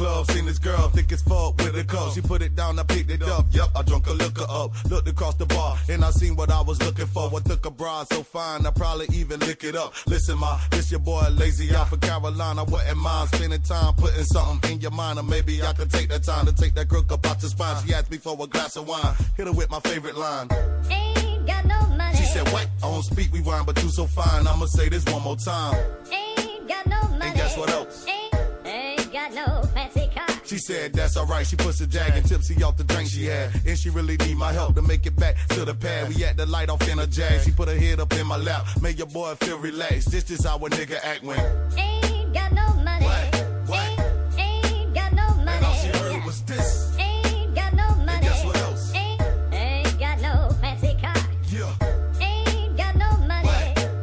club, seen this girl, thick as fuck with a cup. She put it down, I picked it up. Yup, I drunk a liquor up. Looked across the bar, and I seen what I was looking for. What took a broad so fine, I probably even lick it up. Listen, ma, this your boy Lazy out for Carolina. Wouldn't mind spending time putting something in your mind, or maybe I could take that time to take that crook up out your spine. She asked me for a glass of wine, hit her with my favorite line. Ain't got no money. She said, what? I don't speak rewind, but you so fine. I'ma say this one more time. Ain't got no money. And guess what else? Ain't got no fancy car. She said, that's alright. She puts a jag and tipsy off the drink she had. And she really need my help to make it back to the pad. We had the light off in a jag. She put her head up in my lap. Made your boy feel relaxed. This is how a nigga act when ain't got no money. What? Ain't got no money. And all she heard was this. Ain't got no money. And guess what else? Ain't got no fancy car. Yeah. Ain't got no money.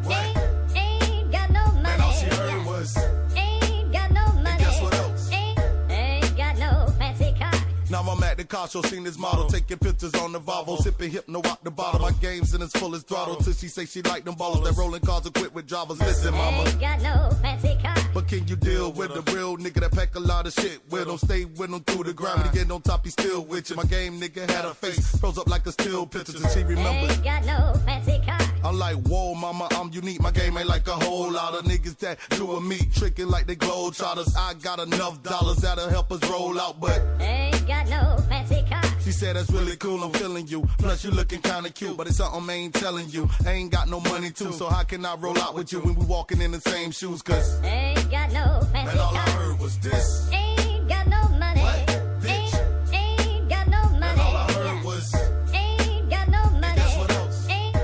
What? Ain't got no money. And all she heard was ain't got no money. And guess what else? Ain't got no fancy car. Now I'm at the car show, seen this model taking pictures on the Volvo, sipping hypno out the bottle. My game's in its fullest throttle till she say she like them ballers. That rolling cars equipped with drivers. Listen, mama, ain't got no fancy car. but can you deal with the real nigga that pack a lot of shit with him? Stay with him through the grind. When he get on top, he still with you. My game nigga had a face, froze up like a still picture till she remembered. Ain't got no fancy car. I'm like, whoa, mama, I'm unique. My game ain't like a whole lot of niggas that doing me, tricking like they globetrotters. I got enough dollars that'll help us roll out, but ain't got no fancy car. she said that's really cool, I'm feeling you. Plus you looking kinda cute, but it's something I ain't telling you. I ain't got no money too, so how can I roll out with you when we walking in the same shoes? Cause ain't got no fancy and all I car. heard was this. Ain't got no money. What? Bitch. Ain't got no money. And all I heard was ain't got no money. and guess what else? Ain't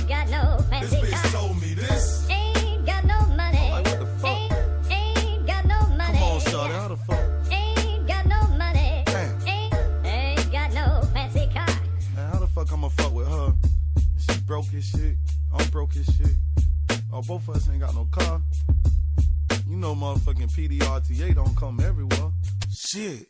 got no This fancy bitch car. told me this. Ain't got no money. Like what the fuck? Ain't got no money. Come on, shawty, how the fuck? Ain't got no money. Damn. Ain't got no fancy car. Man, how the fuck I'ma fuck with her? She broke his shit, I'm broke his shit. Oh, both of us ain't got no car. You know motherfucking PDRTA don't come everywhere. Shit.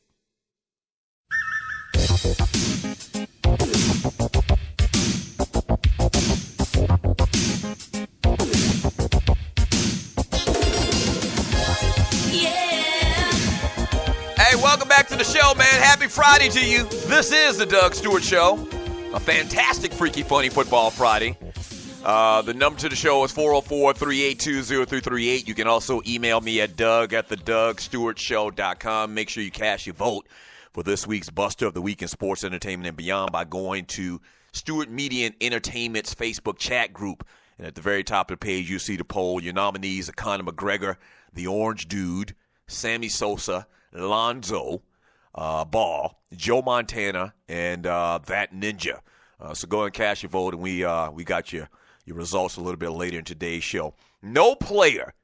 Hey, welcome back to the show, man. Happy Friday to you. This is the Doug Stewart Show. A fantastic, freaky, funny football Friday. The number to the show is 404-382-0338. You can also email me at doug@thedugstewartshow.com. Make sure you cast your vote for this week's Buster of the Week in Sports, Entertainment, and Beyond by going to Stewart Media and Entertainment's Facebook chat group. And at the very top of the page, you see the poll. Your nominees are Conor McGregor, the Orange Dude, Sammy Sosa, Lonzo Ball, Joe Montana, and that Ninja. So go and cast your vote, and we got your results a little bit later in today's show. No player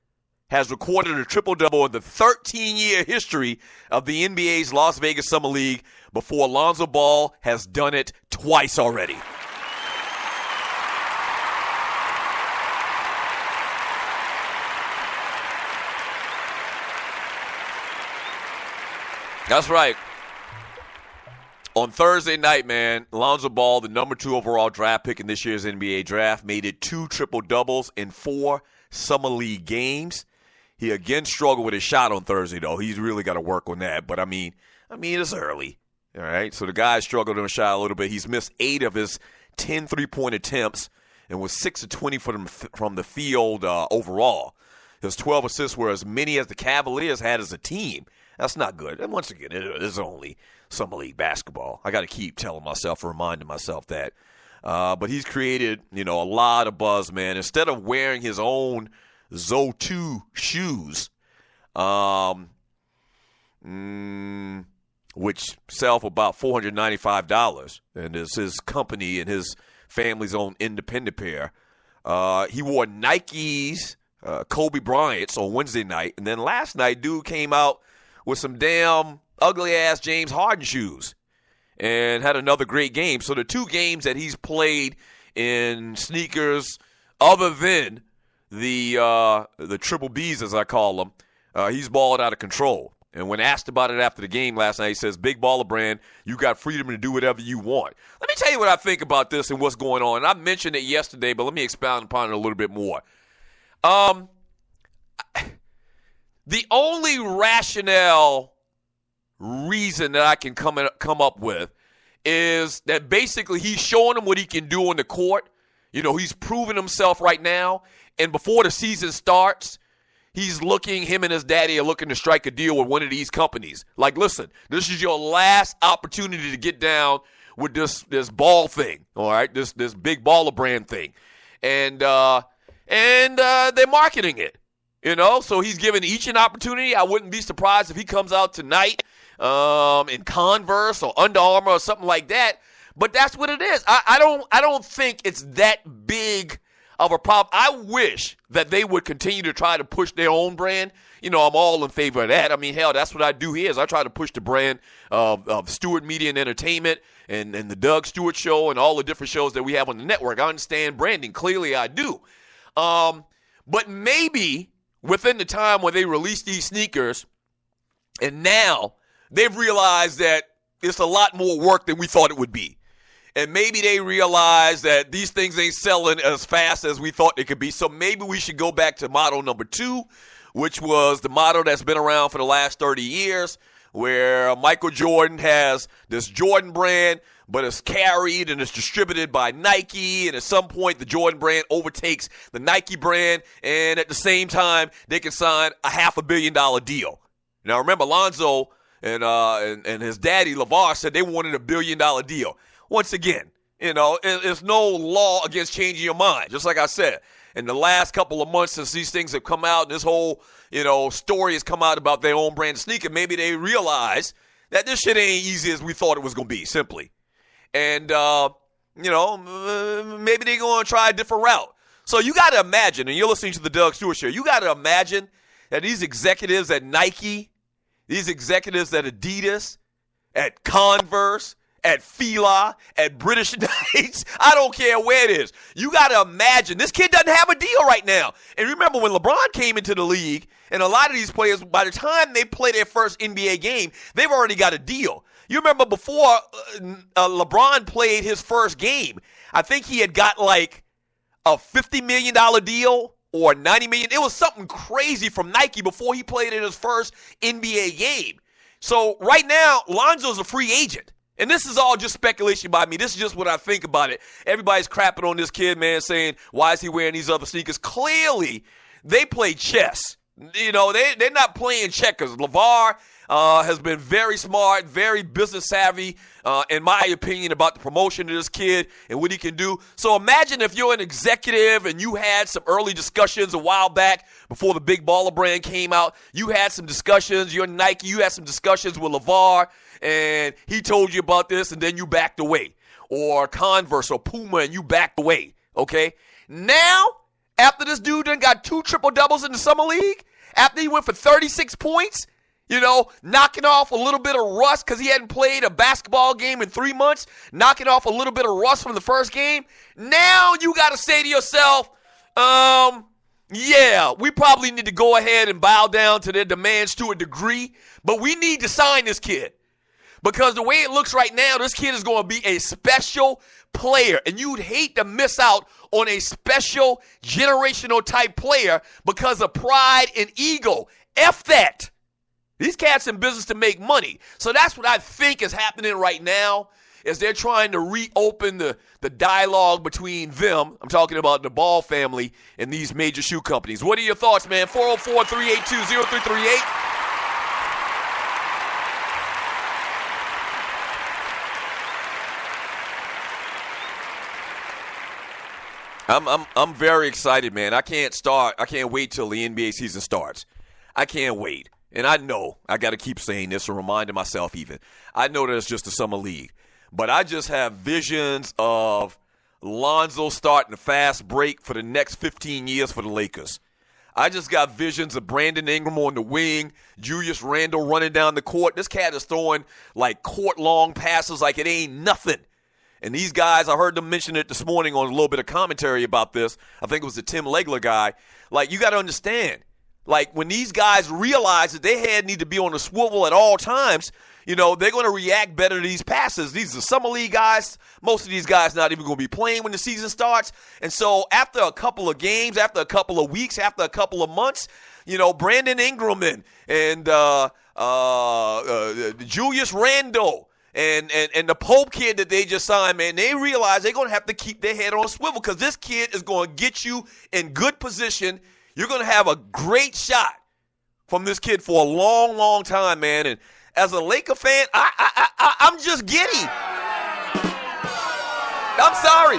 has recorded a triple-double in the 13-year history of the NBA's Las Vegas Summer League before Lonzo Ball has done it twice already. That's right. On Thursday night, man, Lonzo Ball, the number 2 overall draft pick in this year's NBA draft, made it 2 triple-doubles in 4 Summer League games. He again struggled with his shot on Thursday, though. He's really got to work on that. But, I mean, it's early, all right? So the guy struggled on his shot a little bit. He's missed 8 of his 10 three-point attempts and was 6 of 20 from the field overall. His 12 assists were as many as the Cavaliers had as a team. That's not good. And once again, it is only Summer League basketball. I got to keep telling myself, reminding myself that. But he's created, a lot of buzz, man. Instead of wearing his own Zo 2 shoes, which sell for about $495, and is his company and his family's own independent pair, he wore Nikes, Kobe Bryant's on Wednesday night. And then last night, dude came out with some damn ugly-ass James Harden shoes and had another great game. So the 2 games that he's played in sneakers other than the Triple Bs, as I call them, he's balled out of control. And when asked about it after the game last night, he says, big baller brand, you got freedom to do whatever you want. Let me tell you what I think about this and what's going on. And I mentioned it yesterday, but let me expound upon it a little bit more. The only rationale reason that I can come up with is that basically he's showing him what he can do on the court. You know, he's proven himself right now. And before the season starts, him and his daddy are looking to strike a deal with one of these companies. Like, listen, this is your last opportunity to get down with this ball thing, all right, this big baller brand thing. And they're marketing it, you know. So he's giving each an opportunity. I wouldn't be surprised if he comes out tonight in Converse or Under Armour or something like that. But that's what it is. I don't think it's that big of a problem. I wish that they would continue to try to push their own brand. You know, I'm all in favor of that. I mean, hell, that's what I do here is I try to push the brand of Stewart Media and Entertainment and the Doug Stewart Show and all the different shows that we have on the network. I understand branding. Clearly, I do. But maybe within the time when they release these sneakers, and now they've realized that it's a lot more work than we thought it would be. And maybe they realize that these things ain't selling as fast as we thought they could be. So maybe we should go back to motto number 2, which was the motto that's been around for the last 30 years, where Michael Jordan has this Jordan brand, but it's carried and it's distributed by Nike. And at some point, the Jordan brand overtakes the Nike brand. And at the same time, they can sign a $500 million deal. Now, remember, Lonzo and his daddy, LeVar, said they wanted a $1 billion deal. Once again, you know, there's no law against changing your mind. Just like I said, in the last couple of months since these things have come out and this whole, you know, story has come out about their own brand of sneaker, maybe they realize that this shit ain't easy as we thought it was going to be, simply. And, you know, maybe they're going to try a different route. So you got to imagine, and you're listening to the Doug Stewart Show, you got to imagine that these executives at Nike, these executives at Adidas, at Converse, at Fila, at British Knights, I don't care where it is. You got to imagine, this kid doesn't have a deal right now. And remember, when LeBron came into the league, and a lot of these players, by the time they play their first NBA game, they've already got a deal. You remember before LeBron played his first game, I think he had got like a $50 million deal or $90 million. It was something crazy from Nike before he played in his first NBA game. So right now, Lonzo's a free agent. And this is all just speculation by me. This is just what I think about it. Everybody's crapping on this kid, man, saying, why is he wearing these other sneakers? Clearly, they play chess. You know, they're not playing checkers. LeVar has been very smart, very business savvy, in my opinion, about the promotion of this kid and what he can do. So imagine if you're an executive and you had some early discussions a while back before the big baller brand came out. You had some discussions, you're Nike, you had some discussions with LeVar, and he told you about this, and then you backed away. Or Converse or Puma, and you backed away, okay? Now, after this dude done got 2 triple-doubles in the Summer League, after he went for 36 points, you know, knocking off a little bit of rust because he hadn't played a basketball game in 3 months, knocking off a little bit of rust from the first game, now you got to say to yourself, yeah, we probably need to go ahead and bow down to their demands to a degree, but we need to sign this kid. Because the way it looks right now, this kid is going to be a special player. And you'd hate to miss out on a special generational type player because of pride and ego. F that. These cats in business to make money. So that's what I think is happening right now, is they're trying to reopen the dialogue between them. I'm talking about the Ball family and these major shoe companies. What are your thoughts, man? 404-382-0338. I'm very excited, man. I can't wait till the NBA season starts. I can't wait. And I know I got to keep saying this and reminding myself even. I know that it's just a summer league. But I just have visions of Lonzo starting a fast break for the next 15 years for the Lakers. I just got visions of Brandon Ingram on the wing, Julius Randle running down the court. This cat is throwing like court-long passes like it ain't nothing. And these guys, I heard them mention it this morning on a little bit of commentary about this. I think it was the Tim Legler guy. Like, you got to understand, Like, when these guys realize that their head need to be on a swivel at all times, they're going to react better to these passes. These are summer league guys. Most of these guys not even going to be playing when the season starts. And so after a couple of games, after a couple of weeks, after a couple of months, Brandon Ingram and Julius Randle and the Pope kid that they just signed, man, they realize they're going to have to keep their head on a swivel because this kid is going to get you in good position. You're going to have a great shot from this kid for a long, long time, man. And as a Laker fan, I'm just giddy. I'm sorry.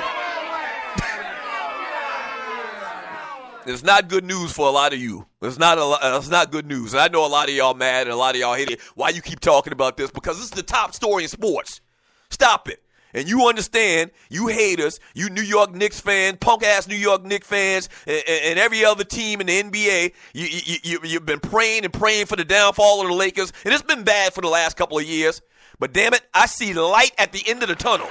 It's not good news for a lot of you. It's not good news. And I know a lot of y'all mad and a lot of y'all hate it. Why you keep talking about this? Because this is the top story in sports. Stop it. And you understand, you haters, you New York Knicks fans, punk-ass New York Knicks fans, and every other team in the NBA, you've been praying and praying for the downfall of the Lakers, and it's been bad for the last couple of years. But damn it, I see light at the end of the tunnel.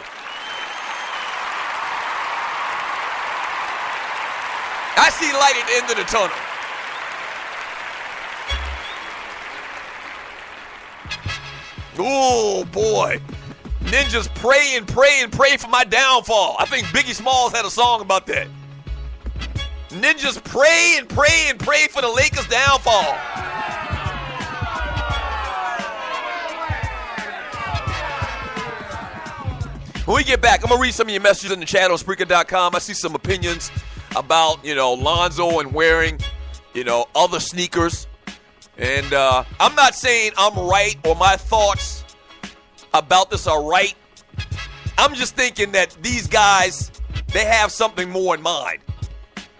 I see light at the end of the tunnel. Oh, boy. Ninjas pray and pray and pray for my downfall. I think Biggie Smalls had a song about that. Ninjas pray and pray and pray for the Lakers' downfall. When we get back, I'm going to read some of your messages in the chat on Spreaker.com. I see some opinions about, Lonzo and wearing, other sneakers. And I'm not saying I'm right or my thoughts about this are right. I'm just thinking that these guys, they have something more in mind.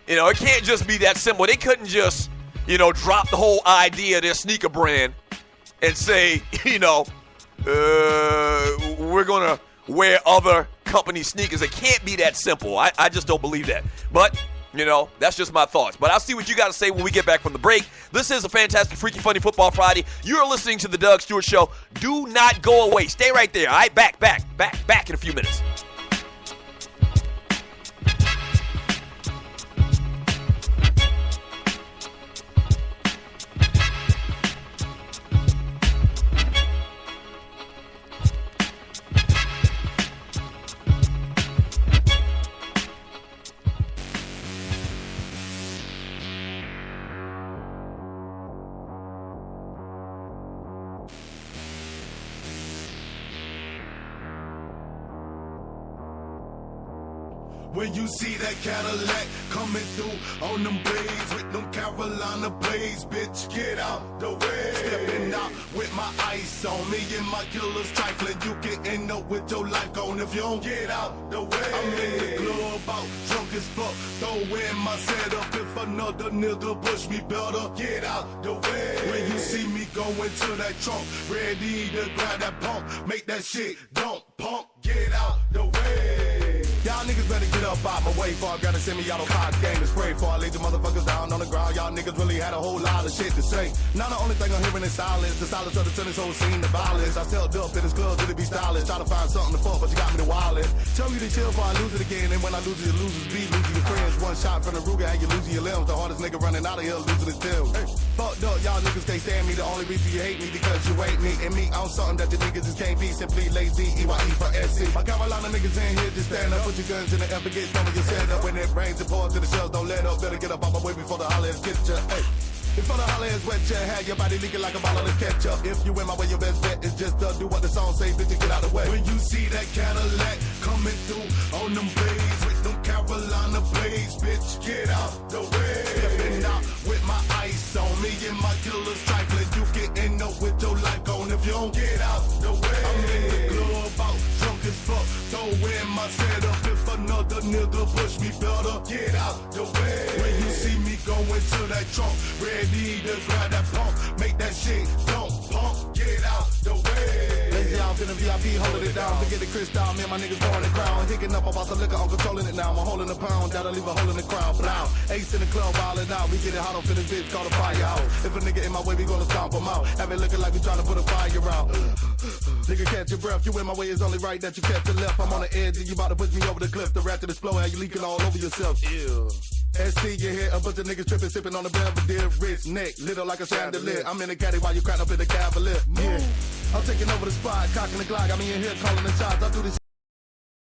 It can't just be that simple. They couldn't just, drop the whole idea of their sneaker brand and say, we're going to wear other company sneakers. It can't be that simple. I just don't believe that. But, that's just my thoughts. But I'll see what you got to say when we get back from the break. This is a fantastic, freaky, funny Football Friday. You're listening to the Doug Stewart Show. Do not go away. Stay right there. All right, back in a few minutes. When you see that Cadillac coming through on them blades with them Carolina blades, bitch, get out the way. Stepping out with my ice on me and my killers trifling. You can end up with your life gone if you don't get out the way. I'm in the club out drunk as fuck, throw in my setup. If another nigga push me better, get out the way. When you see me go into that trunk, ready to grab that pump, make that shit dump, pump, get out the way. Y'all niggas better get up out my way before I got a semi-auto cock game to spray for. I laid the motherfuckers down on the ground. Y'all niggas really had a whole lot of shit to say. Now the only thing I'm hearing is silence. The silence of the tennis whole scene, the violence. I tell up in this club till it be stylish. Try to find something to fuck, but you got me the wildest. Tell me to chill before I lose it again. And when I lose it, you losers be losing your friends. One shot from the Ruger, and you losing your limbs. The hardest nigga running out of here losing his tail. Hey, fucked up, y'all niggas can't stand me. The only reason you hate me because you hate me. And me on something that you niggas just can't be. Simply lazy, EYE for SC. My Carolina niggas in here, just stand up. Put your guns in the effort. Get some of your set up when it rains and pours to the shells. Don't let up, better get up out my way before the hollers get ya. Hey, before the hollers wet ya, have your body leaking like a bottle of ketchup. If you in my way, your best bet is just to do what the song say, bitch, and get out the way. When you see that Cadillac coming through on them blades with them Carolina blades, bitch, get out the way. Stepping out with my ice on me and my killers trifling. You can end up with your life gone if you don't get out the way. I'm in the club out drunk as fuck, throw in my setup. If another nigga push me better, get out the way. When you see me go into that trunk, ready to grab that pump, make that shit dump, pump, get out the way. Lazy out in the VIP, holding it down. Forget the crystal, me and my niggas throwing the crown. Hicking up about the liquor, I'm controlling it now. I'm holding a pound, that'll leave a hole in the crowd. Blow. Ace in the club, wildin' out. We get it hot up in this bitch, call the firehouse. If a nigga in my way, we gonna stomp him out. Have it looking like we trying to put a fire out. Nigga, catch your breath. You in my way, it's only right that you catch your left. I'm on the edge and you about to push me over the cliff. The rat to explode, how you leaking all over yourself. Ew. SC, you hear a bunch of niggas tripping, sipping on the Belvedere, rich neck, little like a chandelier. I'm in the caddy while you crack up in the Cavalier. Yeah, I'm taking over the spot, cocking the Glock. I'm in here calling the shots. I do this